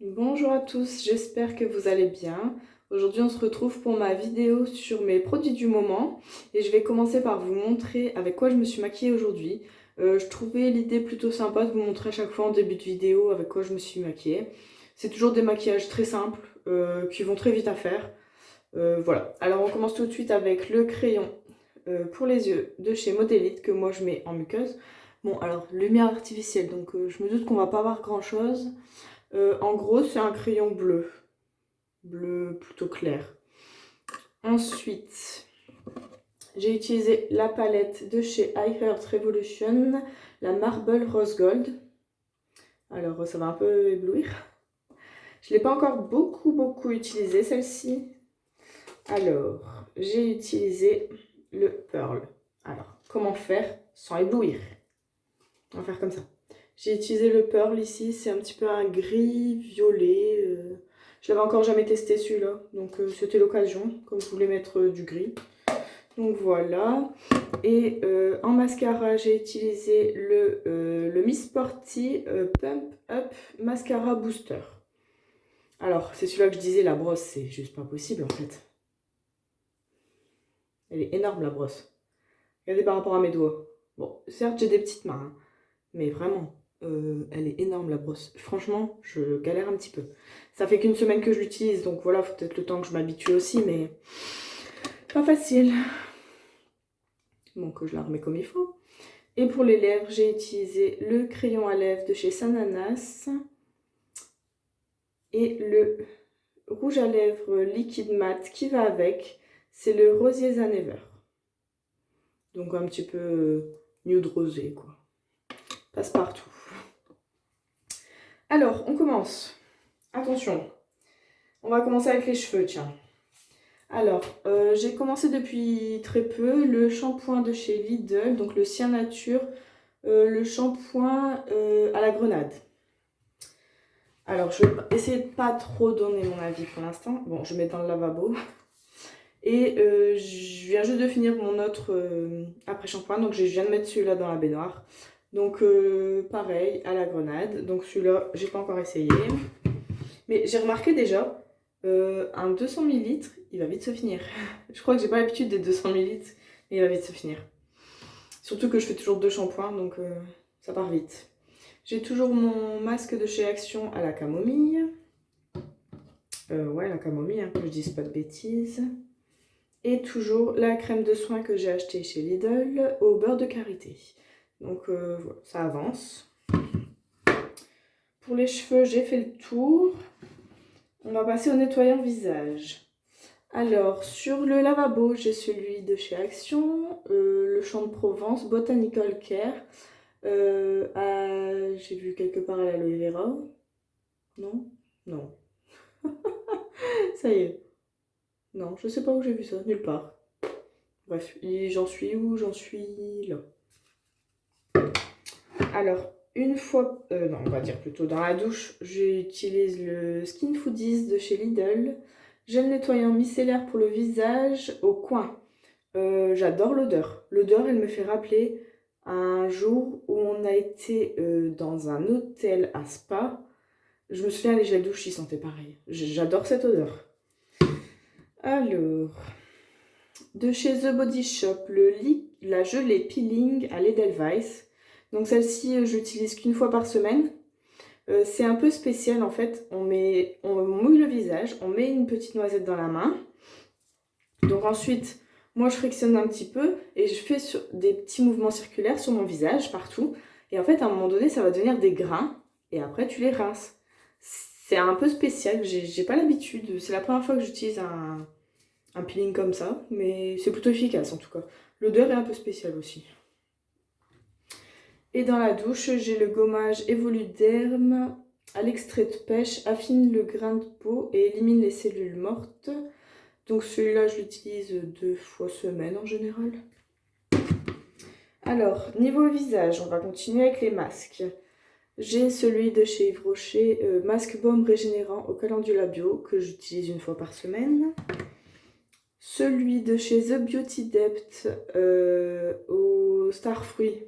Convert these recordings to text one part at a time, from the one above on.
Bonjour à tous, j'espère que vous allez bien. Aujourd'hui on se retrouve pour ma vidéo sur mes produits du moment et je vais commencer par vous montrer avec quoi je me suis maquillée aujourd'hui. Je trouvais l'idée plutôt sympa de vous montrer à chaque fois en début de vidéo avec quoi je me suis maquillée. C'est toujours des maquillages très simples qui vont très vite à faire. Voilà, alors on commence tout de suite avec le crayon pour les yeux de chez Modélite que moi je mets en muqueuse. Bon alors lumière artificielle donc je me doute qu'on va pas voir grand chose. En gros, c'est un crayon bleu. Bleu plutôt clair. Ensuite, j'ai utilisé la palette de chez I Heart Revolution, la Marble Rose Gold. Alors, ça va un peu éblouir. Je ne l'ai pas encore beaucoup utilisée, celle-ci. Alors, j'ai utilisé le Pearl. Alors, comment faire sans éblouir? On va faire comme ça. J'ai utilisé le Pearl ici, c'est un petit peu un gris violet. Je l'avais encore jamais testé celui-là, donc c'était l'occasion, comme je voulais mettre du gris. Donc voilà. Et en mascara, j'ai utilisé le Miss Sporty Pump Up Mascara Booster. Alors, c'est celui-là que je disais, la brosse, c'est juste pas possible en fait. Elle est énorme la brosse. Regardez par rapport à mes doigts. Bon, certes, j'ai des petites mains, hein, mais vraiment. Elle est énorme la brosse. Franchement, je galère un petit peu. Ça fait qu'une semaine que je l'utilise, donc voilà, faut peut-être le temps que je m'habitue aussi, mais pas facile. Donc je la remets comme il faut. Et pour les lèvres, j'ai utilisé le crayon à lèvres de chez Sananas et le rouge à lèvres liquide mat qui va avec. C'est le Rosier Zanever. Donc un petit peu nude rosé, quoi. Passe partout. Alors, on commence. Attention, on va commencer avec les cheveux, tiens. Alors, j'ai commencé depuis très peu le shampoing de chez Lidl, donc le Cyan Nature, le shampoing à la grenade. Alors, je vais essayer de pas trop donner mon avis pour l'instant. Bon, je mets dans le lavabo. Et je viens juste de finir mon autre après-shampoing, donc je viens de mettre celui-là dans la baignoire. Donc, pareil, à la grenade. Donc, celui-là, j'ai pas encore essayé. Mais j'ai remarqué déjà, un 200 ml, il va vite se finir. Je crois que j'ai pas l'habitude des 200 ml, mais il va vite se finir. Surtout que je fais toujours 2 shampoings, donc ça part vite. J'ai toujours mon masque de chez Action à la camomille. Ouais, la camomille, hein, que je dise pas de bêtises. Et toujours la crème de soin que j'ai achetée chez Lidl au beurre de karité. Donc voilà, ça avance. Pour les cheveux, j'ai fait le tour. On va passer au nettoyant visage. Alors, sur le lavabo, j'ai celui de chez Action, le Champ de Provence, Botanical Care. J'ai vu quelque part à l'aloe vera. Non? Non. Ça y est. Non, je sais pas où j'ai vu ça, nulle part. Bref, j'en suis où? J'en suis là. Alors, une fois, non, on va dire plutôt dans la douche, j'utilise le Skin Foodies de chez Lidl. Gel nettoyant micellaire pour le visage au coin. J'adore l'odeur. L'odeur, elle me fait rappeler un jour où on a été dans un hôtel à Spa. Je me souviens, les gels douche, ils sentaient pareil. J'adore cette odeur. Alors, de chez The Body Shop, la gelée peeling à l'Edelweiss. Donc celle-ci, j'utilise qu'une fois par semaine. C'est un peu spécial en fait. On mouille le visage, on met une petite noisette dans la main. Donc ensuite, moi je frictionne un petit peu et je fais des petits mouvements circulaires sur mon visage, partout. Et en fait, à un moment donné, ça va devenir des grains et après tu les rinces. C'est un peu spécial, j'ai pas l'habitude. C'est la première fois que j'utilise un peeling comme ça, mais c'est plutôt efficace en tout cas. L'odeur est un peu spéciale aussi. Et dans la douche, j'ai le gommage Evoluderm à l'extrait de pêche, affine le grain de peau et élimine les cellules mortes. Donc celui-là, je l'utilise 2 fois semaine en général. Alors, niveau visage, on va continuer avec les masques. J'ai celui de chez Yves Rocher, masque baume régénérant au calendula bio, que j'utilise une fois par semaine. Celui de chez The Beauty Depth au Star Fruit.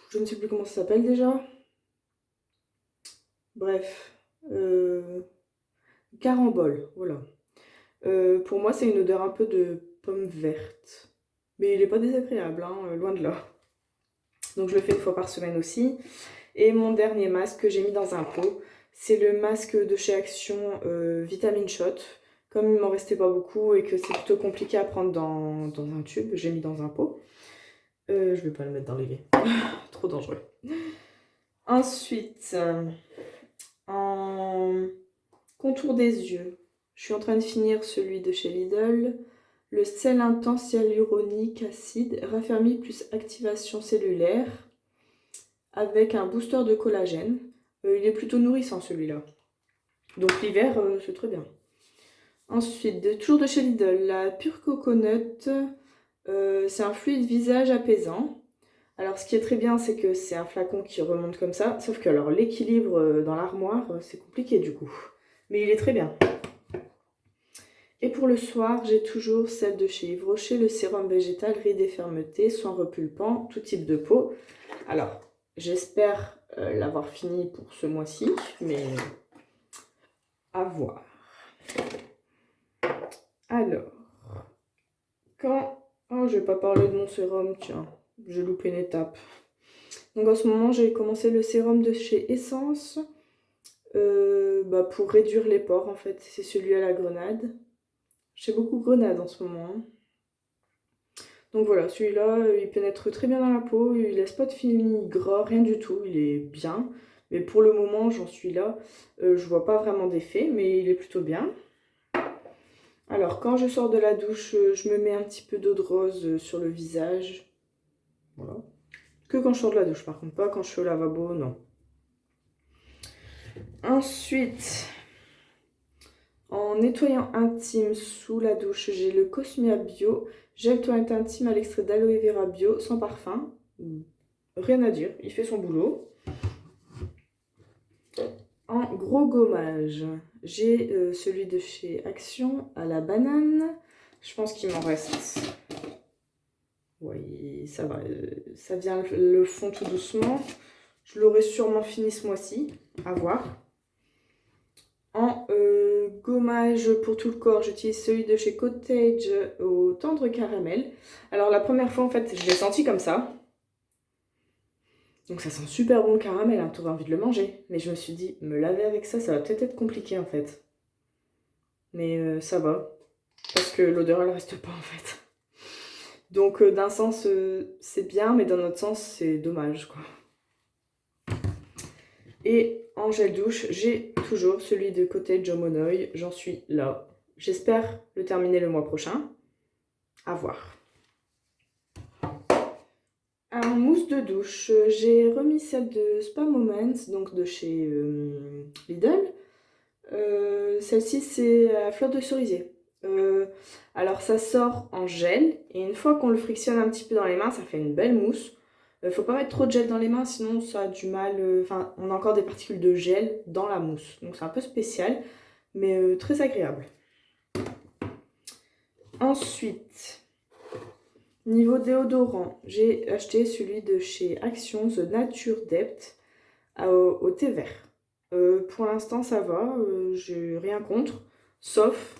Je ne sais plus comment ça s'appelle déjà. Bref, carambole, voilà. Pour moi, c'est une odeur un peu de pomme verte. Mais il n'est pas désagréable, hein, loin de là. Donc je le fais une fois par semaine aussi. Et mon dernier masque que j'ai mis dans un pot, c'est le masque de chez Action Vitamine Shot. Comme il m'en restait pas beaucoup et que c'est plutôt compliqué à prendre dans un tube, j'ai mis dans un pot. Je vais pas le mettre dans l'évier. Trop dangereux. Ensuite, en contour des yeux, je suis en train de finir celui de chez Lidl. Le sel intense hyaluronique acide, raffermi plus activation cellulaire avec un booster de collagène. Il est plutôt nourrissant celui-là. Donc l'hiver, c'est très bien. Ensuite, toujours de chez Lidl, la Pure Coconut. C'est un fluide visage apaisant. Alors ce qui est très bien, c'est que c'est un flacon qui remonte comme ça. Sauf que alors l'équilibre dans l'armoire, c'est compliqué du coup. Mais il est très bien. Et pour le soir, j'ai toujours celle de chez Yves Rocher, le sérum végétal rides et fermeté, soin repulpant, tout type de peau. Alors, j'espère l'avoir fini pour ce mois-ci, mais à voir. Alors, oh, je vais pas parler de mon sérum, tiens, j'ai loupé une étape. Donc en ce moment, j'ai commencé le sérum de chez Essence pour réduire les pores, en fait. C'est celui à la grenade. J'ai beaucoup grenade en ce moment. Donc voilà, celui-là, il pénètre très bien dans la peau, il laisse pas de fini gras, rien du tout, il est bien. Mais pour le moment, j'en suis là. Je vois pas vraiment d'effet, mais il est plutôt bien. Alors, quand je sors de la douche, je me mets un petit peu d'eau de rose sur le visage. Voilà. Que quand je sors de la douche, par contre, pas quand je suis au lavabo, non. Ensuite, en nettoyant intime sous la douche, j'ai le Cosmia Bio, gel toilette intime à l'extrait d'aloe vera bio, sans parfum. Rien à dire, il fait son boulot. En gros gommage, j'ai celui de chez Action à la banane. Je pense qu'il m'en reste. Oui, ça va, ça vient le fond tout doucement. Je l'aurai sûrement fini ce mois-ci, à voir. En gommage pour tout le corps, j'utilise celui de chez Cottage au tendre caramel. Alors la première fois, en fait, je l'ai senti comme ça. Donc ça sent super bon le caramel, hein, t'aurais envie de le manger. Mais je me suis dit, me laver avec ça, ça va peut-être être compliqué en fait. Mais ça va, parce que l'odeur elle reste pas en fait. Donc d'un sens c'est bien, mais d'un autre sens c'est dommage quoi. Et en gel douche, j'ai toujours celui de Cottage au Monoï, j'en suis là. J'espère le terminer le mois prochain, à voir. En mousse de douche, j'ai remis celle de Spa Moments, donc de chez Lidl. Celle-ci c'est à fleur de cerisier. Alors ça sort en gel et une fois qu'on le frictionne un petit peu dans les mains, ça fait une belle mousse. Faut pas mettre trop de gel dans les mains, sinon ça a du mal. Enfin, on a encore des particules de gel dans la mousse, donc c'est un peu spécial, mais très agréable. Ensuite, niveau déodorant, j'ai acheté celui de chez Action, The Nature Depth, au thé vert. Pour l'instant, ça va, j'ai rien contre, sauf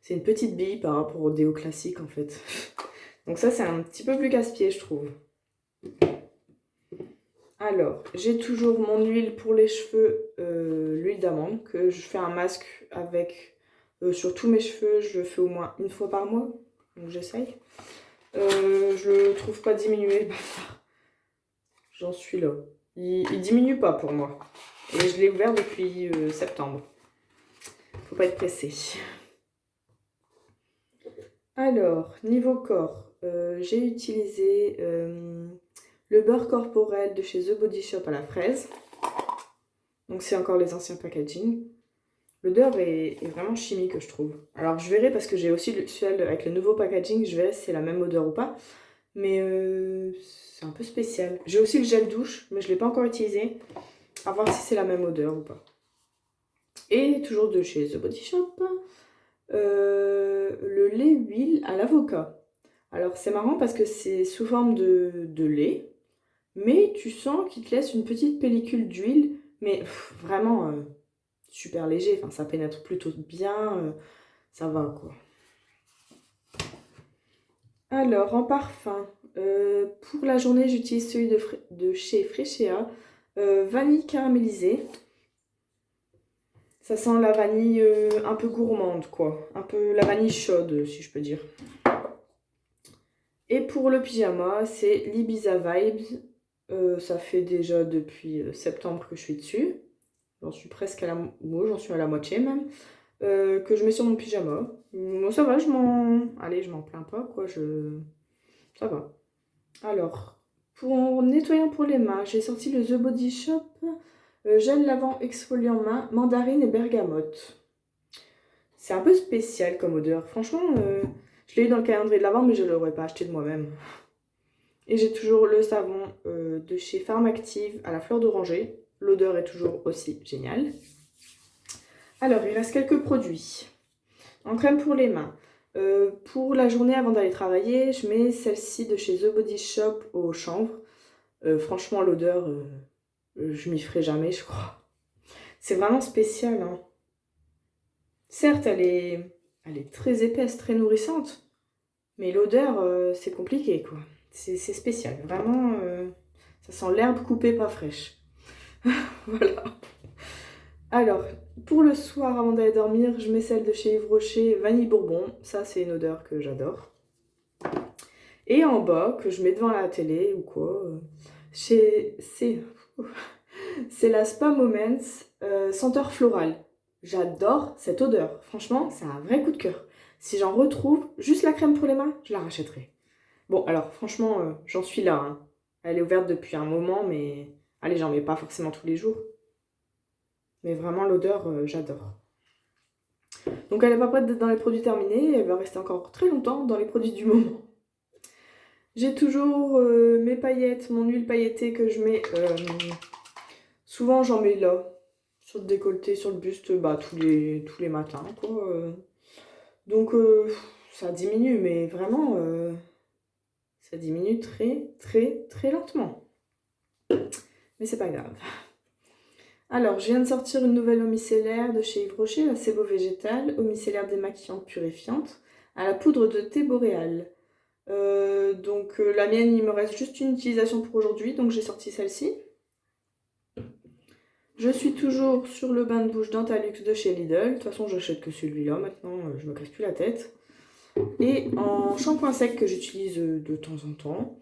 c'est une petite bille par rapport au déo classique en fait. Donc ça, c'est un petit peu plus casse-pied, je trouve. Alors, j'ai toujours mon huile pour les cheveux, l'huile d'amande, que je fais un masque avec sur tous mes cheveux. Je le fais au moins une fois par mois, donc j'essaye. Je le trouve pas diminué, j'en suis là. Il diminue pas pour moi. Et je l'ai ouvert depuis septembre. Faut pas être pressé. Alors, niveau corps, j'ai utilisé le beurre corporel de chez The Body Shop à la fraise. Donc c'est encore les anciens packaging. L'odeur est vraiment chimique, je trouve. Alors je verrai parce que j'ai aussi celui avec le nouveau packaging, je verrai si c'est la même odeur ou pas. Mais c'est un peu spécial. J'ai aussi le gel douche, mais je ne l'ai pas encore utilisé. À voir si c'est la même odeur ou pas. Et toujours de chez The Body Shop, le lait huile à l'avocat. Alors c'est marrant parce que c'est sous forme de lait, mais tu sens qu'il te laisse une petite pellicule d'huile Mais vraiment super léger, enfin ça pénètre plutôt bien, ça va quoi. Alors en parfum, pour la journée j'utilise celui de chez Freshéa, vanille caramélisée. Ça sent la vanille un peu gourmande quoi, un peu la vanille chaude si je peux dire. Et pour le pyjama, c'est l'Ibiza Vibes. Ça fait déjà depuis septembre que je suis dessus. J'en suis presque à la... Moi, j'en suis à la moitié même. Que je mets sur mon pyjama. Moi, ça va, Allez, je m'en plains pas, quoi. Ça va. Alors, pour nettoyant pour les mains, j'ai sorti le The Body Shop gel lavant exfoliant main, mandarine et bergamote. C'est un peu spécial comme odeur. Franchement, je l'ai eu dans le calendrier de l'avant, mais je ne l'aurais pas acheté de moi-même. Et j'ai toujours le savon de chez Pharmactive à la fleur d'oranger. L'odeur est toujours aussi géniale. Alors, il reste quelques produits. En crème pour les mains. Pour la journée avant d'aller travailler, je mets celle-ci de chez The Body Shop au chanvre. Franchement, l'odeur, je m'y ferai jamais, je crois. C'est vraiment spécial, hein. Certes, elle est très épaisse, très nourrissante. Mais l'odeur, c'est compliqué, quoi. C'est spécial. Vraiment, ça sent l'herbe coupée, pas fraîche. Voilà. Alors, pour le soir, avant d'aller dormir, je mets celle de chez Yves Rocher, Vanille Bourbon. Ça, c'est une odeur que j'adore. Et en bas, que je mets devant la télé ou quoi, c'est la Spa Moments senteur florale. J'adore cette odeur. Franchement, c'est un vrai coup de cœur. Si j'en retrouve, juste la crème pour les mains, je la rachèterai. Bon, alors franchement, j'en suis là, hein. Elle est ouverte depuis un moment, mais allez, j'en mets pas forcément tous les jours. Mais vraiment, l'odeur, j'adore. Donc elle n'est pas prête d'être dans les produits terminés, elle va rester encore très longtemps dans les produits du moment. J'ai toujours mes paillettes, mon huile pailletée que je mets... souvent j'en mets là, sur le décolleté, sur le buste, bah, tous les matins, quoi. Donc ça diminue, mais vraiment, ça diminue très, très, très lentement. Mais c'est pas grave. Alors, je viens de sortir une nouvelle eau micellaire de chez Yves Rocher, la Sebo Végétal, eau micellaire démaquillante purifiante, à la poudre de thé boréal. La mienne, il me reste juste une utilisation pour aujourd'hui, donc j'ai sorti celle-ci. Je suis toujours sur le bain de bouche Dentalux de chez Lidl. De toute façon, j'achète que celui-là maintenant, je me casse plus la tête. Et en shampoing sec que j'utilise de temps en temps,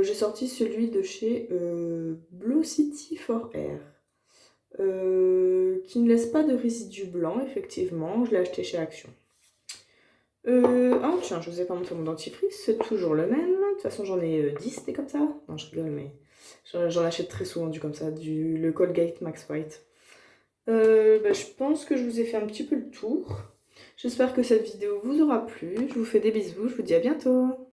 j'ai sorti celui de chez Blue City for Air. Qui ne laisse pas de résidus blancs, effectivement. Je l'ai acheté chez Action. Ah tiens, je vous ai pas montré mon dentifrice, c'est toujours le même. De toute façon, j'en ai 10 des comme ça. Non, je rigole, mais j'en achète très souvent du comme ça, le Colgate Max White. Je pense que je vous ai fait un petit peu le tour. J'espère que cette vidéo vous aura plu. Je vous fais des bisous, je vous dis à bientôt.